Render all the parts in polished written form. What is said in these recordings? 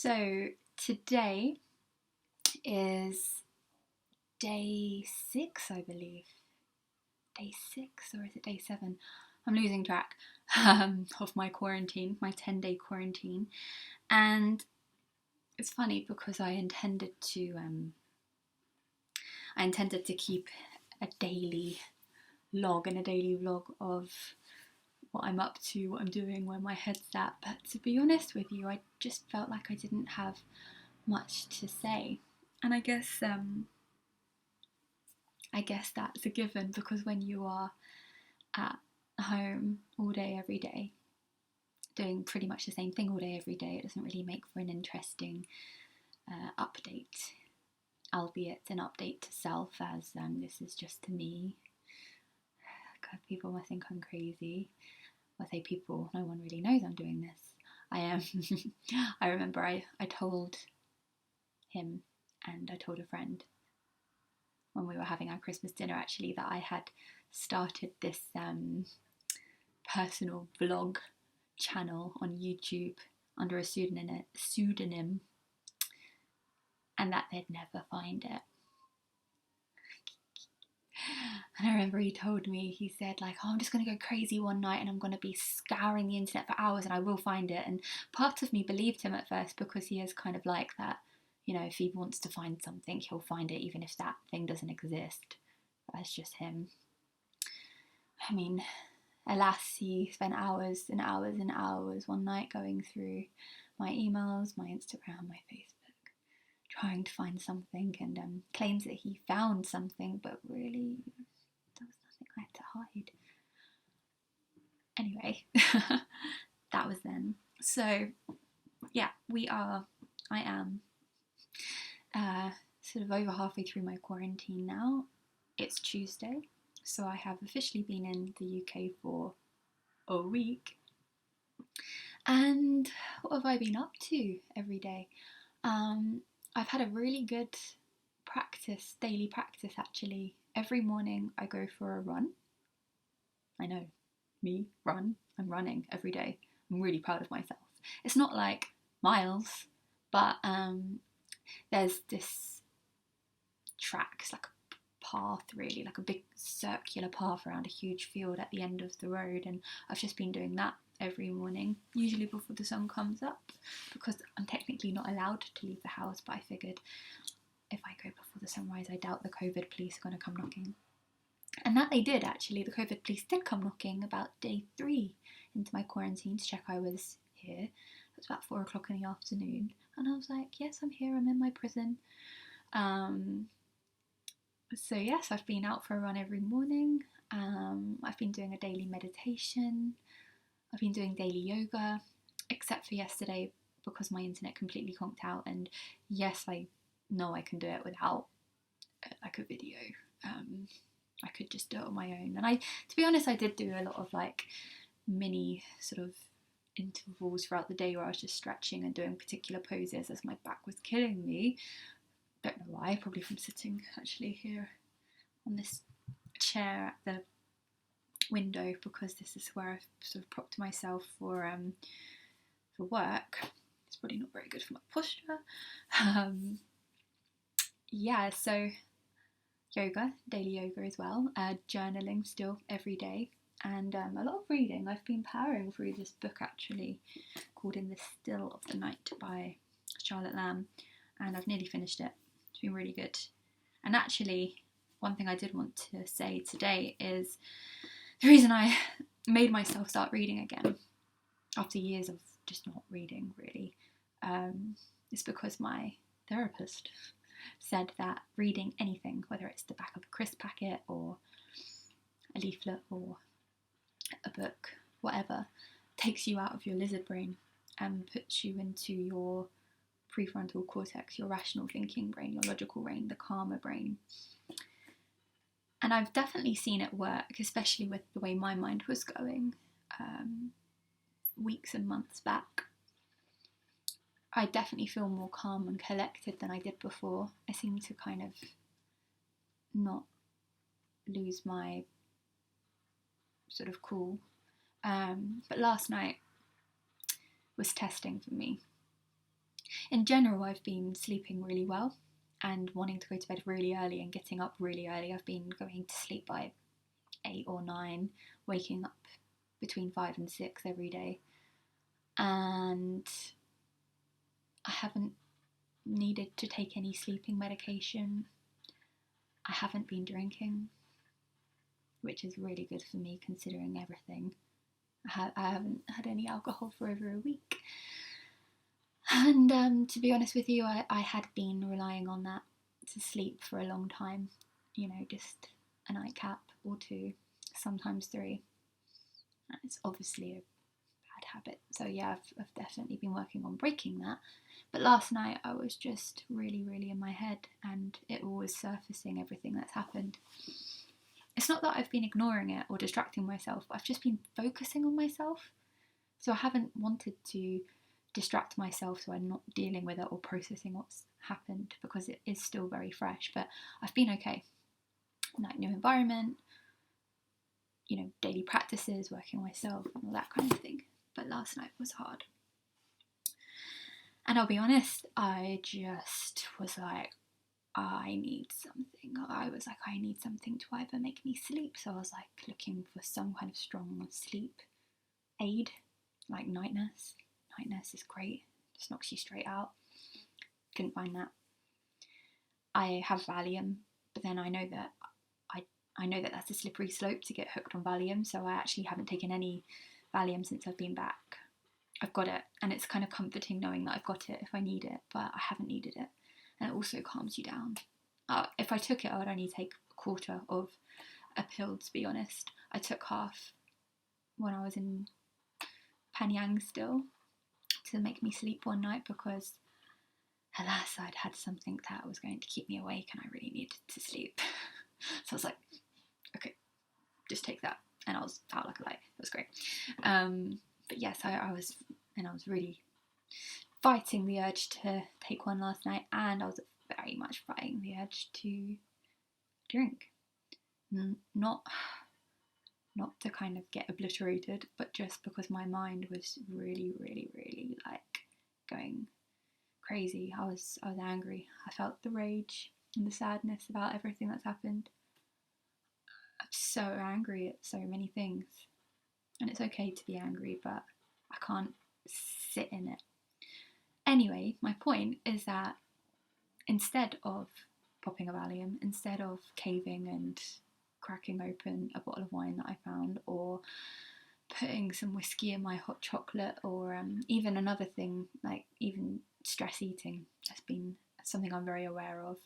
So today is day 6, I believe. Day 6, or is it day 7? I'm losing track of my quarantine, my 10-day quarantine. And it's funny because I intended to keep a daily log and a daily vlog of what I'm up to, what I'm doing, where my head's at. But to be honest with you, I just felt like I didn't have much to say. And I guess that's a given, because when you are at home all day, every day, doing pretty much the same thing all day, every day, it doesn't really make for an interesting update, albeit an update to self, as this is just to me. God, people might think I'm crazy. I say people, no one really knows I'm doing this. I am. I remember I told him, and I told a friend when we were having our Christmas dinner, actually, that I had started this personal vlog channel on YouTube under a pseudonym, and that they'd never find it. And I remember he told me, he said, like, oh, I'm just going to go crazy one night and I'm going to be scouring the internet for hours and I will find it. And part of me believed him at first, because he is kind of like that. You know, if he wants to find something, he'll find it even if that thing doesn't exist. That's just him. I mean, alas, he spent hours and hours and hours one night going through my emails, my Instagram, my Facebook, trying to find something, and claims that he found something, but really there was nothing I had to hide. Anyway, that was then. So yeah, I am sort of over halfway through my quarantine now. It's Tuesday, so I have officially been in the UK for a week. And what have I been up to every day? I've had a really good daily practice actually. Every morning I go for a run. I know, me, run. I'm running every day. I'm really proud of myself. It's not like miles, but there's this track, it's like a path, really, like a big circular path around a huge field at the end of the road, and I've just been doing that every morning, usually before the sun comes up, because I'm technically not allowed to leave the house, but I figured if I go before the sunrise, I doubt the COVID police are going to come knocking. And that they did, actually. The COVID police did come knocking about day 3 into my quarantine to check I was here. It was about 4 o'clock in the afternoon, and I was like, yes, I'm here, I'm in my prison. So yes, I've been out for a run every morning. I've been doing a daily meditation. I've been doing daily yoga, except for yesterday, because my internet completely conked out. And yes, I know I can do it without like a video. I could just do it on my own. And to be honest, I did do a lot of like mini sort of intervals throughout the day where I was just stretching and doing particular poses as my back was killing me. Don't know why, probably from sitting actually here on this chair at the window, because this is where I've sort of propped myself for work. It's probably not very good for my posture. Yeah, so yoga, daily yoga as well, journaling still every day, and a lot of reading. I've been powering through this book actually called In the Still of the Night by Charlotte Lamb, and I've nearly finished it. It's been really good. And actually, one thing I did want to say today is the reason I made myself start reading again after years of just not reading really is because my therapist said that reading anything, whether it's the back of a crisp packet or a leaflet or a book, whatever, takes you out of your lizard brain and puts you into your prefrontal cortex, your rational thinking brain, your logical brain, the calmer brain. And I've definitely seen it work, especially with the way my mind was going weeks and months back. I definitely feel more calm and collected than I did before. I seem to kind of not lose my sort of cool. But last night was testing for me. In general, I've been sleeping really well and wanting to go to bed really early and getting up really early. I've been going to sleep by 8 or 9, waking up between 5 and 6 every day. And I haven't needed to take any sleeping medication. I haven't been drinking, which is really good for me considering everything. I haven't had any alcohol for over a week. And to be honest with you, I had been relying on that to sleep for a long time. You know, just a nightcap or 2, sometimes 3. It's obviously a bad habit. So yeah, I've definitely been working on breaking that. But last night I was just really, really in my head, and it all was surfacing, everything that's happened. It's not that I've been ignoring it or distracting myself, I've just been focusing on myself. So I haven't wanted to distract myself so I'm not dealing with it or processing what's happened, because it is still very fresh. But I've been okay. Like, new environment, you know, daily practices, working on myself and all that kind of thing. But last night was hard. And I'll be honest, I just was like, I need something. I was like, I need something to either make me sleep. So I was like looking for some kind of strong sleep aid, like night nurse. Night nurse is great, just knocks you straight out. Couldn't find that. I have Valium, but then I know that that's a slippery slope to get hooked on Valium, so I actually haven't taken any Valium since I've been back. I've got it, and it's kind of comforting knowing that I've got it if I need it, but I haven't needed it. And it also calms you down. If I took it, I would only take a quarter of a pill, to be honest. I took half when I was in Panyang still to make me sleep one night, because alas, I'd had something that was going to keep me awake and I really needed to sleep. So I was like, okay, just take that. And I was out like a light. It was great. But yes, I was really fighting the urge to take one last night, and I was very much fighting the urge to drink. Not to kind of get obliterated, but just because my mind was really, really, really like going crazy. I was angry. I felt the rage and the sadness about everything that's happened. I'm so angry at so many things. And it's okay to be angry, but I can't sit in it. Anyway, my point is that instead of popping a Valium, instead of caving and cracking open a bottle of wine that I found, or putting some whiskey in my hot chocolate, or even another thing, like even stress eating has been something I'm very aware of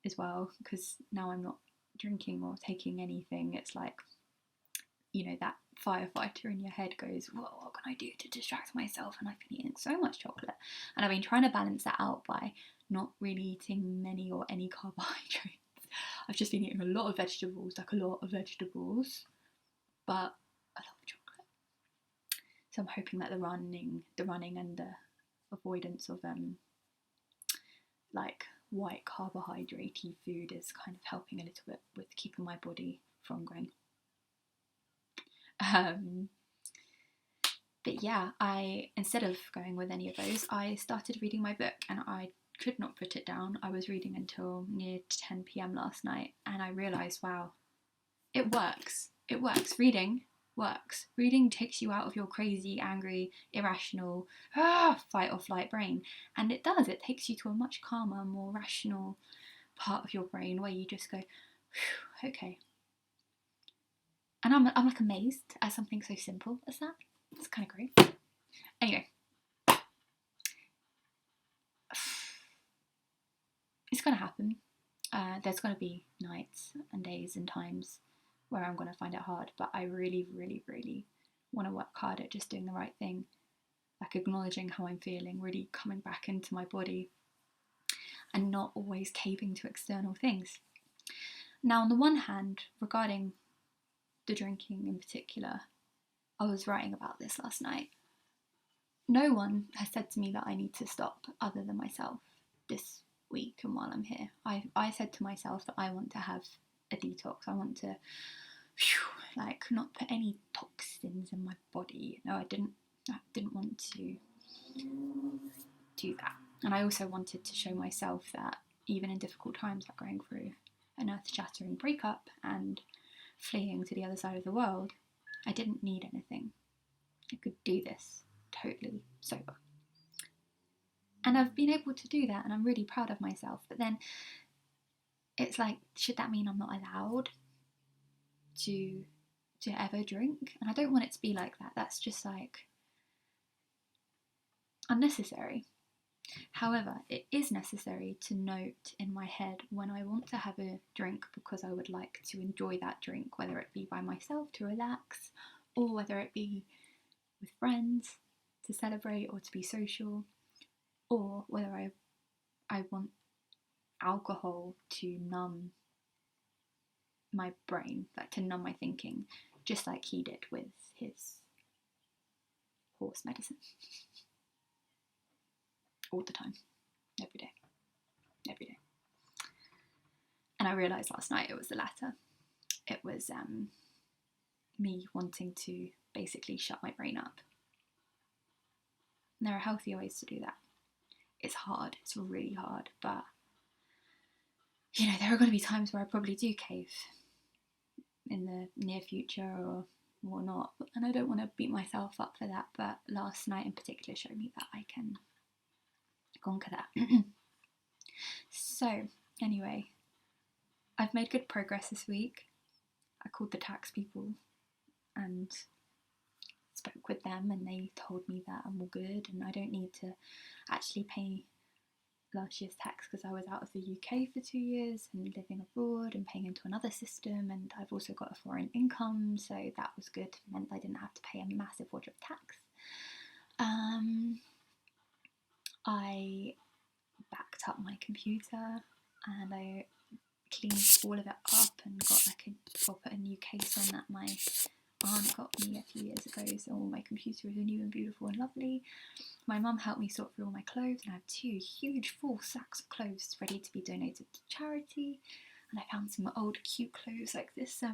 as well, because now I'm not drinking or taking anything. It's like, you know, that firefighter in your head goes, well, what can I do to distract myself? And I've been eating so much chocolate, and I've been trying to balance that out by not really eating many or any carbohydrates. I've just been eating a lot of vegetables, but a lot of chocolate. So I'm hoping that the running and the avoidance of like white carbohydratey food is kind of helping a little bit with keeping my body from going. But yeah, instead of going with any of those, I started reading my book, and I could not put it down. I was reading until near 10 p.m. last night, and I realised, wow, it works. It works. Reading works. Reading takes you out of your crazy, angry, irrational, fight or flight brain. And it does. It takes you to a much calmer, more rational part of your brain where you just go, okay. And I'm like amazed at something so simple as that. It's kind of great. Anyway. It's going to happen. There's going to be nights and days and times where I'm going to find it hard, but I really, really, really want to work hard at just doing the right thing, like acknowledging how I'm feeling, really coming back into my body, and not always caving to external things. Now, on the one hand, regarding the drinking in particular, I was writing about this last night. No one has said to me that I need to stop other than myself this week and while I'm here. I said to myself that I want to have a detox. I want to like not put any toxins in my body. No, I didn't want to do that. And I also wanted to show myself that even in difficult times, like going through an earth-shattering breakup and fleeing to the other side of the world, I didn't need anything. I could do this totally sober. And I've been able to do that, and I'm really proud of myself. But then it's like, should that mean I'm not allowed to ever drink? And I don't want it to be like that. That's just like unnecessary. However, it is necessary to note in my head when I want to have a drink because I would like to enjoy that drink, whether it be by myself to relax, or whether it be with friends to celebrate or to be social, or whether I want alcohol to numb my brain, like to numb my thinking, just like he did with his horse medicine. All the time, every day. And I realised last night it was the latter. It was me wanting to basically shut my brain up. And there are healthier ways to do that. It's hard, it's really hard, but you know, there are going to be times where I probably do cave in the near future or not, and I don't want to beat myself up for that, but last night in particular showed me that I can conquer that. So anyway, I've made good progress this week. I called the tax people and spoke with them, and they told me that I'm all good and I don't need to actually pay last year's tax because I was out of the UK for 2 years and living abroad and paying into another system, and I've also got a foreign income, so that was good. It meant I didn't have to pay a massive wad of tax. I backed up my computer and I cleaned all of it up and got like a new case on that my aunt got me a few years ago, so all my computer is new and beautiful and lovely. My mum helped me sort through all my clothes, and I have 2 huge full sacks of clothes ready to be donated to charity. And I found some old cute clothes like this C'est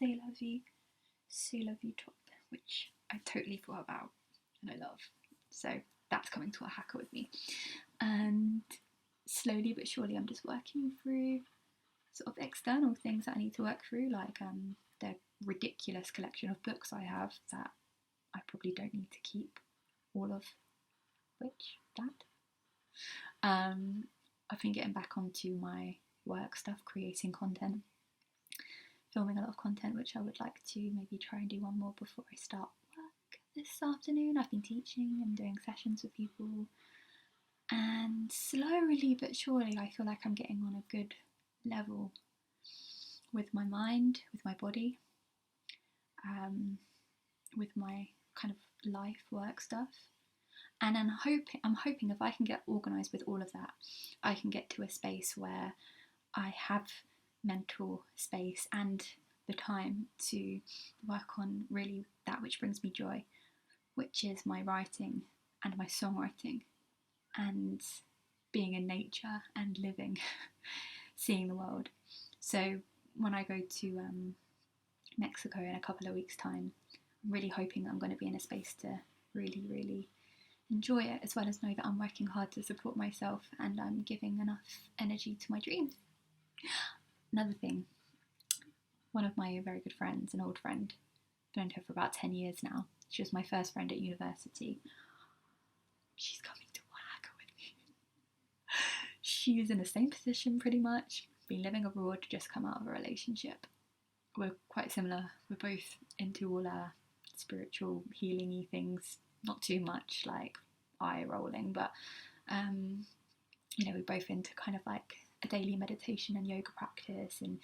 la vie top, which I totally forgot about and I love. So that's coming to a hacker with me. And slowly but surely I'm just working through sort of external things that I need to work through, like the ridiculous collection of books I have that I probably don't need to keep all of that. I've been getting back onto my work stuff, creating content, filming a lot of content, which I would like to maybe try and do one more before I start work this afternoon. I've been teaching and doing sessions with people, and slowly but surely I feel like I'm getting on a good level with my mind, with my body, with my kind of life work stuff. And I'm hoping if I can get organised with all of that, I can get to a space where I have mental space and the time to work on really that which brings me joy, which is my writing and my songwriting and being in nature and living, seeing the world. So when I go to Mexico in a couple of weeks' time, I'm really hoping that I'm going to be in a space to really, really enjoy it, as well as know that I'm working hard to support myself and I'm giving enough energy to my dreams. Another thing, one of my very good friends, an old friend, I've known her for about 10 years now. She was my first friend at university. She's coming to Oaxaca with me. She is in the same position pretty much, been living abroad, just come out of a relationship. We're quite similar. We're both into all our spiritual healing-y things, not too much like eye rolling, but you know, we're both into kind of like a daily meditation and yoga practice and,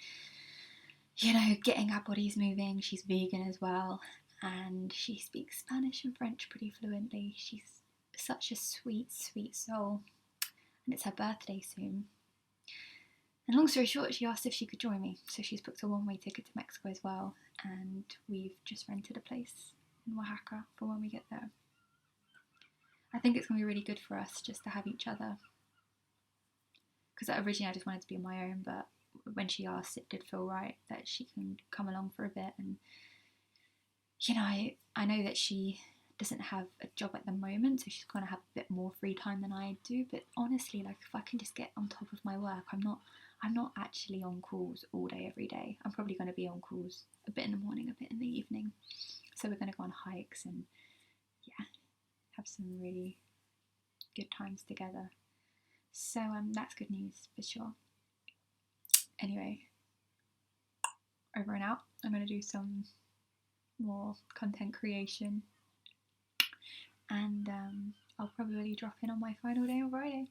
you know, getting our bodies moving. She's vegan as well, and she speaks Spanish and French pretty fluently. She's such a sweet, sweet soul, and it's her birthday soon. And long story short, she asked if she could join me, so she's booked a one-way ticket to Mexico as well, and we've just rented a place in Oaxaca for when we get there. I think it's going to be really good for us just to have each other, because originally I just wanted to be on my own, but when she asked, it did feel right that she can come along for a bit. And you know, I know that she doesn't have a job at the moment, so she's going to have a bit more free time than I do. But honestly, like if I can just get on top of my work, I'm not actually on calls all day every day. I'm probably going to be on calls a bit in the morning, a bit in the evening. So we're going to go on hikes and yeah, have some really good times together. So that's good news for sure. Anyway, over and out. I'm going to do some more content creation, and I'll probably drop in on my final day on Friday.